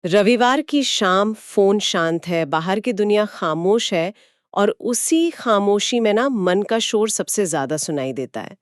रविवार की शाम फोन शांत है, बाहर की दुनिया खामोश है और उसी खामोशी में ना मन का शोर सबसे ज्यादा सुनाई देता है।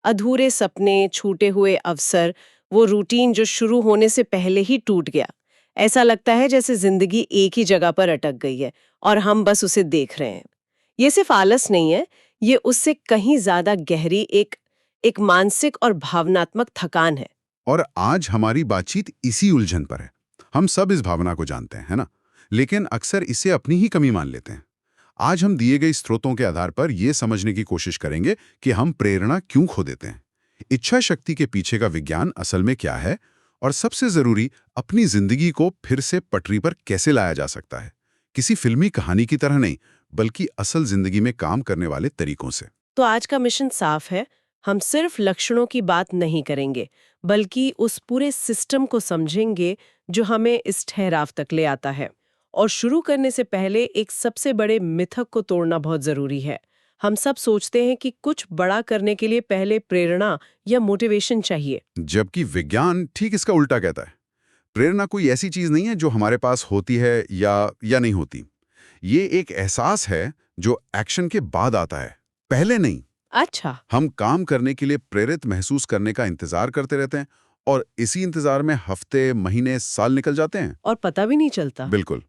अधूरे सपने, छूटे हुए अवसर, वो रूटीन जो शुरू होने से पहले ही टूट गया। ऐसा लगता है जैसे जिंदगी एक ही जगह पर अटक गई है और हम बस उसे देख रहे हैं। ये सिर्फ आलस नहीं है, ये उससे कहीं ज्यादा गहरी एक मानसिक और भावनात्मक थकान है। और आज हमारी बातचीत इसी उलझन पर है। हम सब इस भावना को जानते हैं, है ना? लेकिन अक्सर इसे अपनी ही कमी मान लेते हैं। आज हम दिए गए स्रोतों के आधार पर यह समझने की कोशिश करेंगे कि हम प्रेरणा क्यों खो देते हैं, इच्छा शक्ति के पीछे का विज्ञान असल में क्या है, और सबसे जरूरी, अपनी जिंदगी को फिर से पटरी पर कैसे लाया जा सकता है, किसी फिल्मी कहानी की तरह नहीं, बल्कि असल जिंदगी में काम करने वाले तरीकों से। तो आज का मिशन साफ है। हम सिर्फ लक्षणों की बात नहीं करेंगे, बल्कि उस पूरे सिस्टम को समझेंगे जो हमें इस ठहराव तक ले आता है। और शुरू करने से पहले एक सबसे बड़े मिथक को तोड़ना बहुत जरूरी है। हम सब सोचते हैं कि कुछ बड़ा करने के लिए पहले प्रेरणा या मोटिवेशन चाहिए। जबकि विज्ञान ठीक इसका उल्टा कहता है। प्रेरणा कोई ऐसी चीज नहीं है जो हमारे पास होती है या नहीं होती। ये एक एहसास है जो एक्शन के बाद आता है, पहले नहीं। अच्छा। हम काम करने के लिए प्रेरित महसूस करने का इंतजार करते रहते हैं, और इसी इंतजार में हफ्ते, महीने, साल निकल जाते हैं। और पता भी नहीं चलता। बिल्कुल।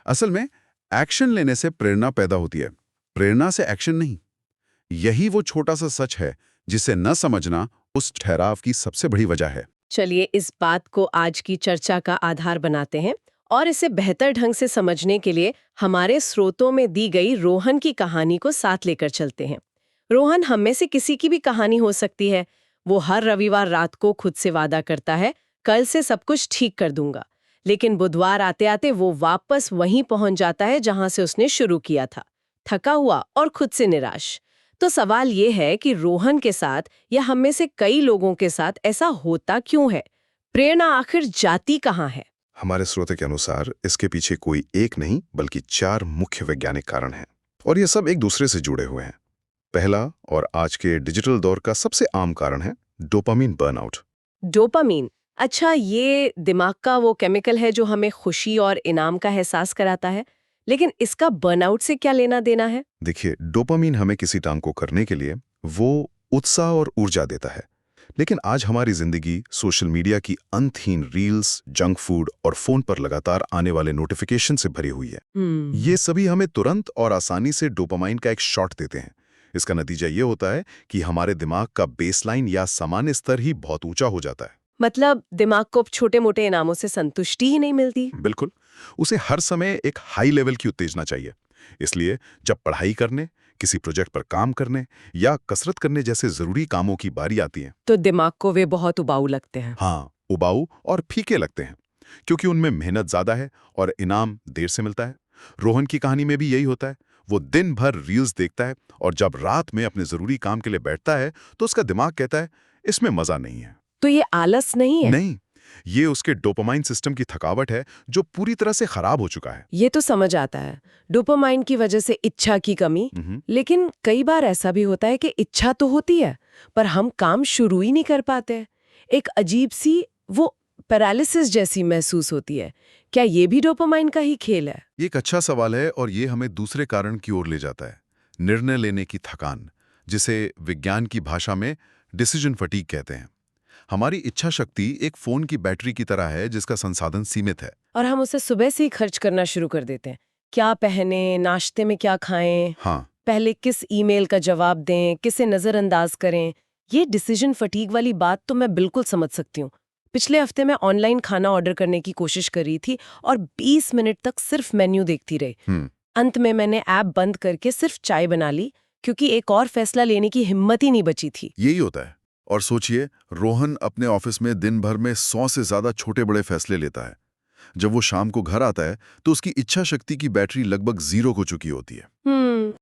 असल में एक्शन लेने से प्रेरणा पैदा होती है, प्रेरणा से एक्शन नहीं। यही वो छोटा सा सच है जिसे न समझना उस ठहराव की सबसे बड़ी वजह है। चलिए इस बात को आज की चर्चा का आधार बनाते हैं, और इसे बेहतर ढंग से समझने के लिए हमारे स्रोतों में दी गई रोहन की कहानी को साथ लेकर चलते हैं। रोहन हम में से किसी की भी कहानी हो सकती है। वो हर रविवार रात को खुद से वादा करता है, कल से सब कुछ ठीक कर दूंगा। लेकिन बुधवार आते आते वो वापस वहीं पहुंच जाता है जहां से उसने शुरू किया था, थका हुआ और खुद से निराश। तो सवाल ये है कि रोहन के साथ या हम में से कई लोगों के साथ ऐसा होता क्यों है? प्रेरणा आखिर जाती कहाँ है? हमारे स्रोत के अनुसार इसके पीछे कोई एक नहीं बल्कि 4 मुख्य वैज्ञानिक कारण हैं, और ये सब एक दूसरे से जुड़े हुए हैं। पहला और आज के डिजिटल दौर का सबसे आम कारण है डोपामीन बर्नआउट। डोपामीन। अच्छा, ये दिमाग का वो केमिकल है जो हमें खुशी और इनाम का एहसास कराता है। लेकिन इसका बर्नआउट से क्या लेना देना है? देखिए, डोपामीन हमें किसी काम को करने के लिए वो उत्साह और ऊर्जा देता है। लेकिन आज हमारी जिंदगी सोशल मीडिया की अंतहीन रील्स, जंक फूड और फोन पर लगातार आने वाले नोटिफिकेशन से भरी हुई है। ये सभी हमें तुरंत और आसानी से डोपामाइन का एक शॉट देते हैं। इसका नतीजा ये होता है कि हमारे दिमाग का बेसलाइन या सामान्य स्तर ही बहुत ऊंचा हो जाता है। मतलब दिमाग को छोटे-मोटे इनामों से संतुष्टि ही नहीं मिलती। बिल्कुल। उसे हर समय एक हाई लेवल की उत्तेजना चाहिए। इसलिए जब पढ़ाई करने, किसी प्रोजेक्ट पर काम करने या कसरत करने जैसे जरूरी कामों की बारी आती है, तो दिमाग को वे बहुत उबाऊ लगते हैं। हाँ, उबाऊ और फीके लगते हैं, क्योंकि उनमें मेहनत ज्यादा है और इनाम देर से मिलता है। रोहन की कहानी में भी यही होता है। वो दिन भर रील्स देखता है और जब रात में अपने जरूरी काम के लिए बैठता है तो उसका दिमाग कहता है इसमें मजा नहीं है। तो ये आलस नहीं है? नहीं, ये उसके डोपामाइन सिस्टम की थकावट है जो पूरी तरह से खराब हो चुका है। ये तो समझ आता है, डोपामाइन की वजह से इच्छा की कमी। लेकिन कई बार ऐसा भी होता है कि इच्छा तो होती है, पर हम काम शुरू ही नहीं कर पाते। एक अजीब सी वो पैरालिसिस जैसी महसूस होती है। क्या ये भी डोपामाइन का ही खेल है? ये एक अच्छा सवाल है, और ये हमें दूसरे कारण की ओर ले जाता है, निर्णय लेने की थकान, जिसे विज्ञान की भाषा में डिसीजन फटीग कहते हैं। हमारी इच्छा शक्ति एक फोन की बैटरी की तरह है जिसका संसाधन सीमित है। और हम उसे सुबह से ही खर्च करना शुरू कर देते हैं। क्या पहने, नाश्ते में क्या खाएं, हाँ, पहले किस ईमेल का जवाब दें, किसे नजरअंदाज करें। ये डिसीजन फटीग वाली बात तो मैं बिल्कुल समझ सकती हूँ। पिछले हफ्ते मैं ऑनलाइन खाना ऑर्डर करने की कोशिश कर रही थी और 20 मिनट तक सिर्फ मेन्यू देखती रही। अंत में मैंने ऐप बंद करके सिर्फ चाय बना ली, क्योंकि एक और फैसला लेने की हिम्मत ही नहीं बची थी। यही होता है। और सोचिए, रोहन अपने ऑफिस में दिन भर में 100 से ज्यादा छोटे बड़े फैसले लेता है। जब वो शाम को घर आता है तो उसकी इच्छा शक्ति की बैटरी लगभग 0 हो चुकी होती है।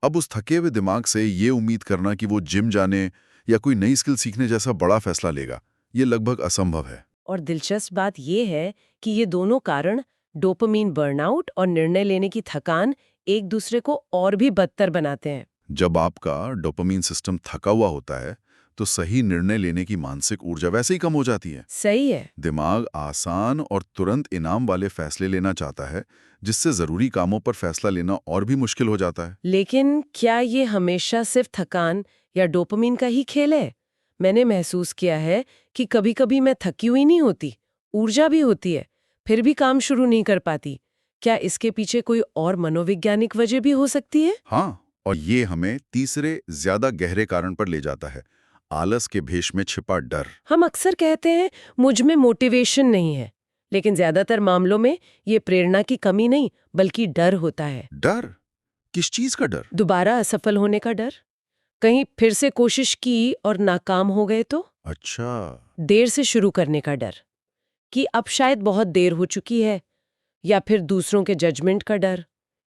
अब उस थके हुए दिमाग से ये उम्मीद करना कि वो जिम जाने या कोई नई स्किल सीखने जैसा बड़ा फैसला लेगा, ये लगभग असंभव है। और दिलचस्प बात यह है कि ये दोनों कारण, डोपामीन बर्नआउट और निर्णय लेने की थकान, एक दूसरे को और भी बदतर बनाते हैं। जब आपका डोपामीन सिस्टम थका हुआ होता है तो सही निर्णय लेने की मानसिक ऊर्जा वैसे ही कम हो जाती है। सही है। दिमाग आसान और तुरंत इनाम वाले फैसले लेना चाहता है, जिससे जरूरी कामों पर फैसला लेना और भी मुश्किल हो जाता है। लेकिन क्या ये हमेशा सिर्फ थकान या डोपामिन का ही खेल है? मैंने महसूस किया है कि कभी-कभी मैं थकी हुई नहीं होती, ऊर्जा भी होती है, फिर भी काम शुरू नहीं कर पाती। क्या इसके पीछे कोई और मनोवैज्ञानिक वजह भी हो सकती है? हाँ, और ये हमें तीसरे ज्यादा गहरे कारण पर ले जाता है, आलस के भेष में छिपा डर। हम अक्सर कहते हैं मुझ में मोटिवेशन नहीं है, लेकिन ज्यादातर मामलों में ये प्रेरणा की कमी नहीं बल्कि डर होता है। डर? किस चीज का डर? दोबारा असफल होने का डर, कहीं फिर से कोशिश की और नाकाम हो गए तो? अच्छा। देर से शुरू करने का डर कि अब शायद बहुत देर हो चुकी है, या फिर दूसरों के जजमेंट का डर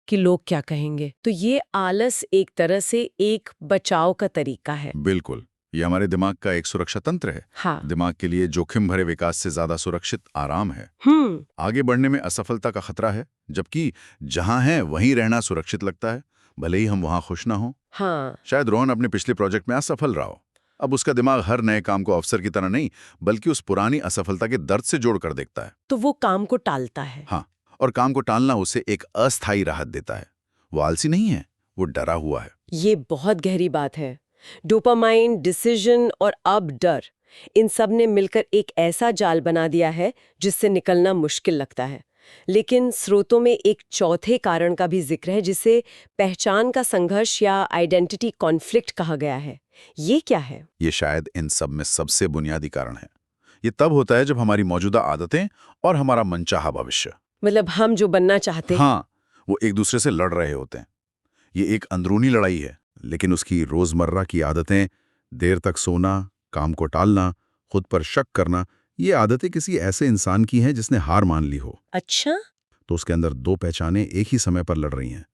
कि लोग क्या कहेंगे। तो ये आलस एक तरह से एक बचाव का तरीका है। बिल्कुल, ये हमारे दिमाग का एक सुरक्षा तंत्र है। हाँ। दिमाग के लिए जोखिम भरे विकास से ज्यादा सुरक्षित आराम है। हम्म। आगे बढ़ने में असफलता का खतरा है, जबकि जहां है वहीं रहना सुरक्षित लगता है, भले ही हम वहां खुश ना हो। हाँ। शायद रोहन अपने पिछले प्रोजेक्ट में असफल रहा हो। अब उसका दिमाग हर नए काम को अवसर की तरह नहीं, बल्कि उस पुरानी असफलता के दर्द से जोड़कर देखता है। तो वो काम को टालता है। हाँ, और काम को टालना उसे एक अस्थायी राहत देता है। वो आलसी नहीं है, वो डरा हुआ है। ये बहुत गहरी बात है। डोपामाइन, डिसीजन और अब डर, इन सब ने मिलकर एक ऐसा जाल बना दिया है जिससे निकलना मुश्किल लगता है। लेकिन स्रोतों में एक चौथे कारण का भी जिक्र है, जिसे पहचान का संघर्ष या आइडेंटिटी कॉन्फ्लिक्ट कहा गया है। ये क्या है? ये शायद इन सब में सबसे बुनियादी कारण है। ये तब होता है जब हमारी मौजूदा आदतें और हमारा मनचाहा भविष्य, मतलब हम जो बनना चाहते हैं, हाँ, वो एक दूसरे से लड़ रहे होते हैं। ये एक अंदरूनी लड़ाई है, लेकिन उसकी रोजमर्रा की आदतें, देर तक सोना, काम को टालना, खुद पर शक करना, ये आदतें किसी ऐसे इंसान की हैं जिसने हार मान ली हो। अच्छा। तो उसके अंदर दो पहचानें एक ही समय पर लड़ रही हैं,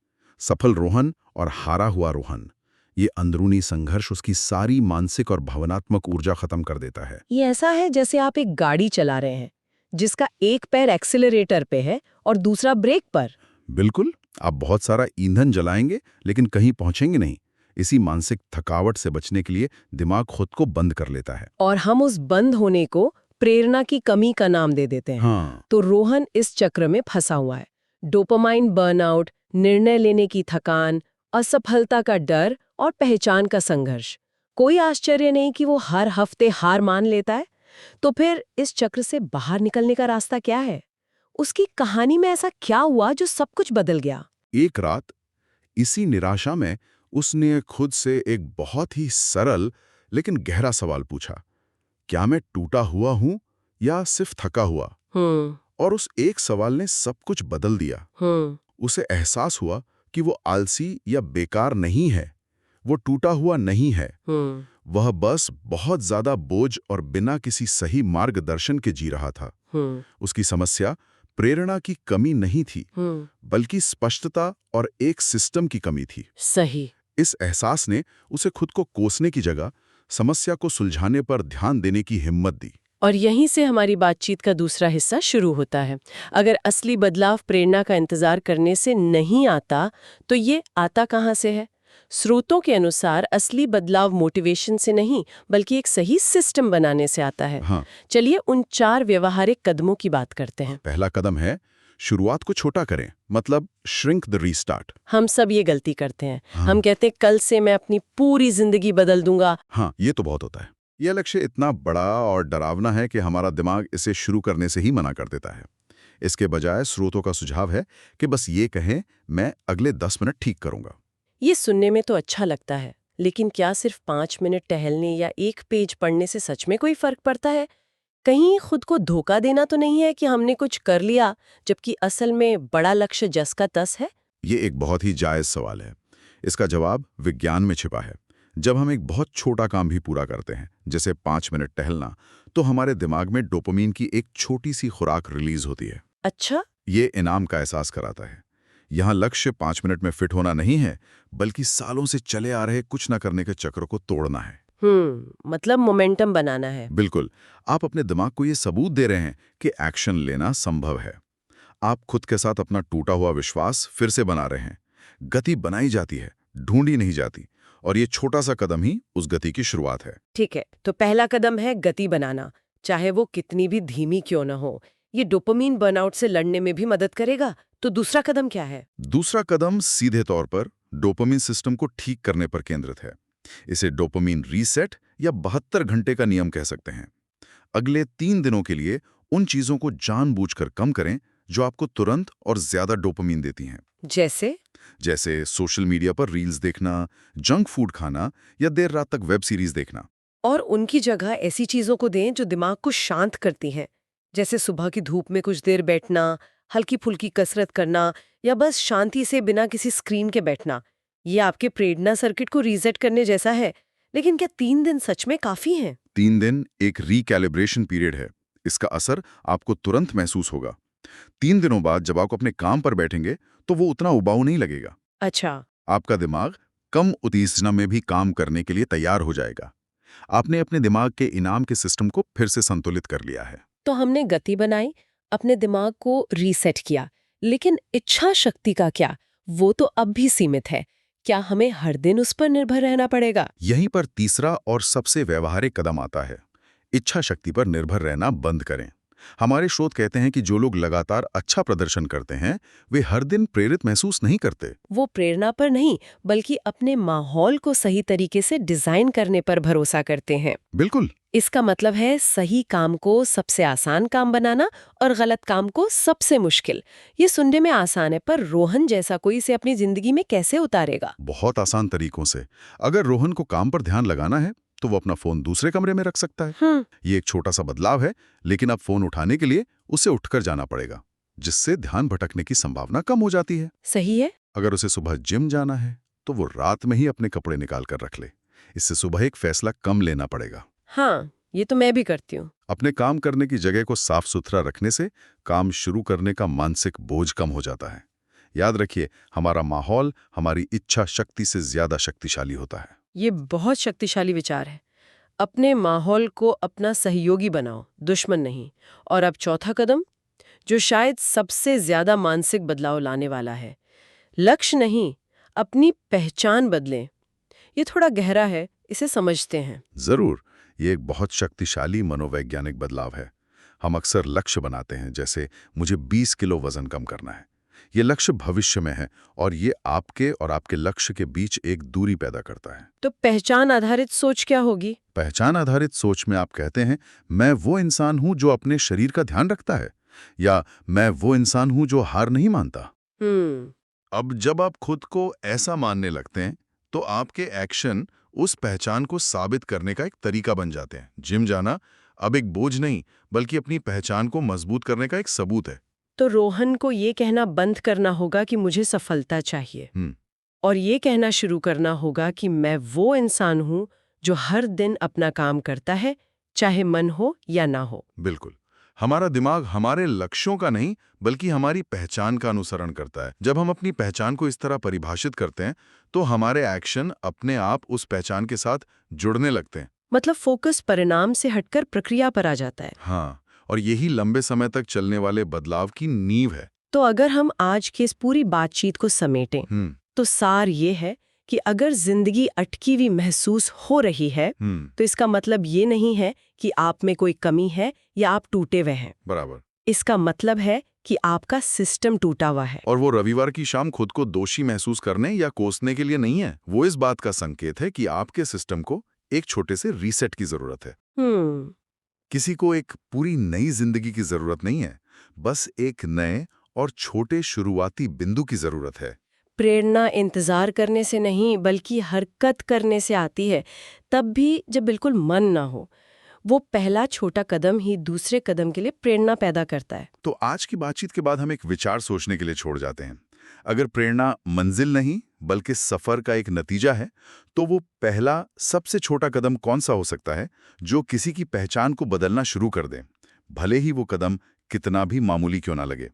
सफल रोहन और हारा हुआ रोहन। ये अंदरूनी संघर्ष उसकी सारी मानसिक और भावनात्मक ऊर्जा खत्म कर देता है। ये ऐसा है जैसे आप एक गाड़ी चला रहे हैं जिसका एक पैर एक्सीलरेटर पे है और दूसरा ब्रेक पर। बिल्कुल, आप बहुत सारा ईंधन जलाएंगे लेकिन कहीं पहुंचेंगे नहीं। इसी मानसिक थकावट से बचने के लिए दिमाग खुद को बंद कर लेता है। और हम उस बंद होने को प्रेरणा की कमी का नाम दे देते हैं। हाँ, तो रोहन इस चक्र में फंसा हुआ है। डोपामाइन बर्नआउट, निर्णय लेने की थकान, असफलता का डर और पहचान का संघर्ष। कोई आश्चर्य नहीं कि वो हर हफ्ते हार मान लेता है। तो फिर इस चक्र से बाहर निकलने का रास्ता क्या है? उसकी कहानी में ऐसा क्या हुआ जो सब कुछ बदल गया? एक रात इसी निराशा में उसने खुद से एक बहुत ही सरल लेकिन गहरा सवाल पूछा, क्या मैं टूटा हुआ हूं या सिर्फ थका हुआ? और उस एक सवाल ने सब कुछ बदल दिया। उसे एहसास हुआ कि वो आलसी या बेकार नहीं है, वो टूटा हुआ नहीं है। वह बस बहुत ज्यादा बोझ और बिना किसी सही मार्गदर्शन के जी रहा था। उसकी समस्या प्रेरणा की कमी नहीं थी, बल्कि स्पष्टता और एक सिस्टम की कमी थी। सही। इस एहसास ने उसे खुद को कोसने की जगह समस्या को सुलझाने पर ध्यान देने की हिम्मत दी। और यहीं से हमारी बातचीत का दूसरा हिस्सा शुरू होता है। अगर असली बदलाव प्रेरणा का इंतजार करने से नहीं आता, तो ये आता कहाँ से है? स्रोतों के अनुसार असली बदलाव मोटिवेशन से नहीं, बल्कि एक सही सिस्टम बनाने से आता है। हाँ। चलिए उन 4 व्यवहारिक कदमों की बात करते हैं। पहला कदम है, शुरुआत को छोटा करें, मतलब श्रिंक द रीस्टार्ट। हम सब ये गलती करते हैं। हम कहते हैं कल से मैं अपनी पूरी जिंदगी बदल दूंगा। हाँ, ये तो बहुत होता है। यह लक्ष्य इतना बड़ा और डरावना है कि हमारा दिमाग इसे शुरू करने से ही मना कर देता है। इसके बजाय स्रोतों का सुझाव है कि बस ये कहें, मैं अगले 10 मिनट ठीक करूंगा। ये सुनने में तो अच्छा लगता है, लेकिन क्या सिर्फ 5 मिनट टहलने या एक पेज पढ़ने से सच में कोई फर्क पड़ता है? कहीं खुद को धोखा देना तो नहीं है कि हमने कुछ कर लिया, जबकि असल में बड़ा लक्ष्य जस का तस है? ये एक बहुत ही जायज सवाल है। इसका जवाब विज्ञान में छिपा है। जब हम एक बहुत छोटा काम भी पूरा करते हैं, जैसे 5 मिनट टहलना, तो हमारे दिमाग में डोपामिन की एक छोटी सी खुराक रिलीज होती है। अच्छा। ये इनाम का एहसास कराता है। यहाँ लक्ष्य 5 मिनट में फिट होना नहीं है, बल्कि सालों से चले आ रहे कुछ न करने के चक्र को तोड़ना है। मतलब मोमेंटम बनाना है। बिल्कुल, आप अपने दिमाग को ये सबूत दे रहे हैं कि एक्शन लेना संभव है। आप खुद के साथ अपना टूटा हुआ विश्वास फिर से बना रहे हैं। गति बनाई जाती है, ढूंढी नहीं जाती, और ये छोटा सा कदम ही उस गति की शुरुआत है। ठीक है, तो पहला कदम है गति बनाना, चाहे वो कितनी भी धीमी क्यों न हो। ये डोपामीन बर्नआउट से लड़ने में भी मदद करेगा। तो दूसरा कदम क्या है? दूसरा कदम सीधे तौर पर डोपामीन सिस्टम को ठीक करने पर केंद्रित है। इसे डोपामीन रीसेट या 72 घंटे का नियम कह सकते हैं। अगले 3 दिनों के लिए उन चीजों को जानबूझकर कम करें जो आपको तुरंत और ज्यादा डोपामीन देती हैं। जैसे सोशल मीडिया पर रील्स देखना, जंक फूड खाना या देर रात तक वेब सीरीज देखना। और उनकी जगह ऐसी चीजों को दें जो दिमाग को शांत करती हैं, जैसे सुबह की धूप में कुछ देर बैठना, हल्की फुल्की कसरत करना या बस शांति से बिना किसी स्क्रीन के बैठना। ये आपके प्रेरणा सर्किट को रीसेट करने जैसा है। लेकिन क्या 3 दिन सच में काफी हैं? 3 दिन एक रिकैलिब्रेशन पीरियड है। इसका असर आपको तुरंत महसूस होगा। 3 दिनों बाद जब आप अपने काम पर बैठेंगे तो वो उतना उबाऊ नहीं लगेगा। अच्छा। आपका दिमाग कम उत्तेजना में भी काम करने के लिए तैयार हो जाएगा। आपने अपने दिमाग के इनाम के सिस्टम को फिर से संतुलित कर लिया है। तो हमने गति बनाई, अपने दिमाग को रीसेट किया, लेकिन इच्छा शक्ति का क्या? वो तो अब भी सीमित है। क्या हमें हर दिन उस पर निर्भर रहना पड़ेगा? यहीं पर तीसरा और सबसे व्यवहारिक कदम आता है। इच्छा शक्ति पर निर्भर रहना बंद करें। हमारे शोध कहते हैं कि जो लोग लगातार अच्छा प्रदर्शन करते हैं वे हर दिन प्रेरित महसूस नहीं करते। वो प्रेरणा पर नहीं, बल्कि अपने माहौल को सही तरीके से डिजाइन करने पर भरोसा करते हैं। बिल्कुल। इसका मतलब है सही काम को सबसे आसान काम बनाना और गलत काम को सबसे मुश्किल। ये सुनने में आसान है, पर रोहन जैसा कोई इसे अपनी जिंदगी में कैसे उतारेगा? बहुत आसान तरीकों से। अगर रोहन को काम पर ध्यान लगाना है तो वो अपना फोन दूसरे कमरे में रख सकता है। ये एक छोटा सा बदलाव है, लेकिन अब फोन उठाने के लिए उसे उठकर जाना पड़ेगा, जिससे ध्यान भटकने की संभावना कम हो जाती है। सही है। अगर उसे सुबह जिम जाना है तो वो रात में ही अपने कपड़े निकाल कर रख ले। इससे सुबह एक फैसला कम लेना पड़ेगा। हाँ, ये तो मैं भी करती हूँ। अपने काम करने की जगह को साफ सुथरा रखने से काम शुरू करने का मानसिक बोझ कम हो जाता है। याद रखिए, हमारा माहौल हमारी इच्छा शक्ति से ज्यादा शक्तिशाली होता है। ये बहुत शक्तिशाली विचार है। अपने माहौल को अपना सहयोगी बनाओ, दुश्मन नहीं। और अब चौथा कदम, जो शायद सबसे ज्यादा मानसिक बदलाव लाने वाला है। लक्ष्य नहीं, अपनी पहचान बदलें। ये थोड़ा गहरा है, इसे समझते हैं। जरूर। ये एक बहुत शक्तिशाली मनोवैज्ञानिक बदलाव है। हम अक्सर लक्ष्य बनाते हैं, जैसे मुझे 20 किलो वजन कम करना है। ये लक्ष्य भविष्य में है और ये आपके और आपके लक्ष्य के बीच एक दूरी पैदा करता है। तो पहचान आधारित सोच क्या होगी? पहचान आधारित सोच में आप कहते हैं, मैं वो इंसान हूं जो अपने शरीर का ध्यान रखता है, या मैं वो इंसान हूं जो हार नहीं मानता। अब जब आप खुद को ऐसा मानने लगते हैं तो आपके एक्शन उस पहचान को साबित करने का एक तरीका बन जाते हैं। जिम जाना अब एक बोझ नहीं, बल्कि अपनी पहचान को मजबूत करने का एक सबूत है। तो रोहन को ये कहना बंद करना होगा कि मुझे सफलता चाहिए, और ये कहना शुरू करना होगा कि मैं वो इंसान हूं जो हर दिन अपना काम करता है, चाहे मन हो या ना हो। बिल्कुल। हमारा दिमाग हमारे लक्ष्यों का नहीं, बल्कि हमारी पहचान का अनुसरण करता है। जब हम अपनी पहचान को इस तरह परिभाषित करते हैं तो हमारे एक्शन अपने आप उस पहचान के साथ जुड़ने लगते हैं। मतलब फोकस परिणाम से हटकर प्रक्रिया पर आ जाता है। हाँ, और यही लंबे समय तक चलने वाले बदलाव की नींव है। तो अगर हम आज की इस पूरी बातचीत को समेटें, तो सार ये है कि अगर जिंदगी अटकी हुई महसूस हो रही है, तो इसका मतलब ये नहीं है कि आप में कोई कमी है या आप टूटे हुए हैं। बराबर। इसका मतलब है कि आपका सिस्टम टूटा हुआ है। और वो रविवार की शाम खुद को दोषी महसूस करने या कोसने के लिए नहीं है। वो इस बात का संकेत है कि आपके सिस्टम को एक छोटे से रीसेट की जरूरत है। किसी को एक पूरी नई जिंदगी की जरूरत नहीं है, बस एक नए और छोटे शुरुआती बिंदु की जरूरत है। प्रेरणा इंतजार करने से नहीं, बल्कि हरकत करने से आती है, तब भी जब बिल्कुल मन ना हो। वो पहला छोटा कदम ही दूसरे कदम के लिए प्रेरणा पैदा करता है। तो आज की बातचीत के बाद हम एक विचार सोचने के लिए छोड़ जाते हैं। अगर प्रेरणा मंजिल नहीं बल्कि सफर का एक नतीजा है, तो वो पहला सबसे छोटा कदम कौन सा हो सकता है जो किसी की पहचान को बदलना शुरू कर दे, भले ही वो कदम कितना भी मामूली क्यों ना लगे।